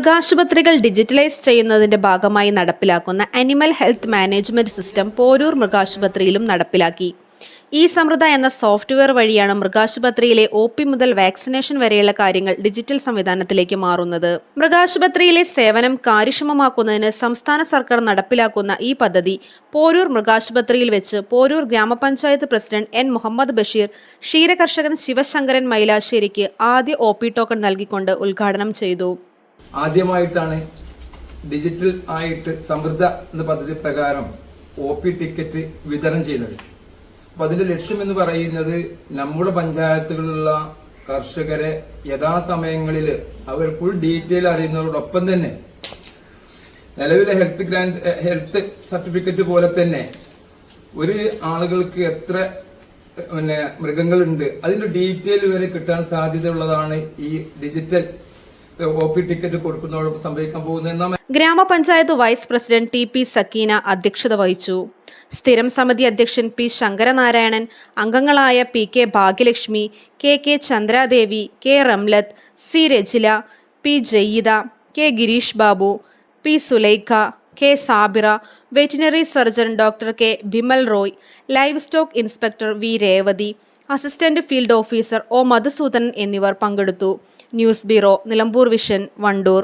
മൃഗാശുപത്രികൾ digitalise ചെയ്യുന്നതിന്റെ ഭാഗമായി നടപ്പിലാക്കുന്ന animal health management system Porur മൃഗാശുപത്രിയിലും നടപ്പിലാക്കി. ഈ സമൃദ്ധ എന്ന സോഫ്റ്റ്വെയർ വഴിയാണ് മൃഗാശുപത്രിയിലെ OP മുതൽ വാക്സിനേഷൻ വരെയുള്ള കാര്യങ്ങൾ ഡിജിറ്റൽ സംവിധാനത്തിലേക്ക് മാറുന്നത്. മൃഗാശുപത്രിയിലെ സേവനം കാര്യക്ഷമമാക്കുന്നതിന് സംസ്ഥാന സർക്കാർ നടപ്പിലാക്കുന്ന ഈ പദ്ധതി പോരൂർ മൃഗാശുപത്രിയിൽ വെച്ച് പോരൂർ ഗ്രാമപഞ്ചായത്ത് പ്രസിഡന്റ് N. മുഹമ്മദ് ബഷീർ ക്ഷീരകർഷകൻ ശിവശങ്കരൻ മൈലാശ്ശേരിക്ക് ആദ്യ OP ടോക്കൺ നൽകിക്കൊണ്ട് ഉദ്ഘാടനം ചെയ്തു. ആദ്യമായിട്ടാണ് ഡിജിറ്റൽ ആയിട്ട് സമൃദ്ധ എന്ന പദ്ധതി പ്രകാരം OP ടിക്കറ്റ് വിതരണം ചെയ്യുന്നത്. അപ്പൊ അതിന്റെ ലക്ഷ്യം എന്ന് പറയുന്നത് നമ്മുടെ പഞ്ചായത്തുകളിലുള്ള കർഷകരെ യഥാസമയങ്ങളിൽ അവർ ഫുൾ ഡീറ്റെയിൽ അറിയുന്നതോടൊപ്പം തന്നെ നിലവിലെ ഹെൽത്ത് സർട്ടിഫിക്കറ്റ് പോലെ തന്നെ ഒരു ആളുകൾക്ക് എത്ര മൃഗങ്ങളുണ്ട് അതിന്റെ ഡീറ്റെയിൽ വരെ കിട്ടാൻ സാധ്യതയുള്ളതാണ് ഈ ഡിജിറ്റൽ OP ടിക്കറ്റ് കൊടുക്കുന്നതോടൊപ്പം സംഭവിക്കാൻ പോകുന്നത്. ഗ്രാമപഞ്ചായത്ത് വൈസ് പ്രസിഡന്റ് TP സക്കീന അധ്യക്ഷത വഹിച്ചു. സ്ഥിരം സമിതി അധ്യക്ഷൻ P. ശങ്കരനാരായണൻ, അംഗങ്ങളായ PK Bhagyalakshmi, KK Chandradevi, K. Ramlath, C. Rajila, P. Jayyida, K. Girish Babu, P. Sulaikha, K. Sabira, veterinary surgeon doctor K. Bimal Roy, livestock inspector V. Revathi, assistant field officer O. Madhusoodanan എന്നിവർ പങ്കെടുത്തു. News bureau, Nilambur Vision, Wandoor.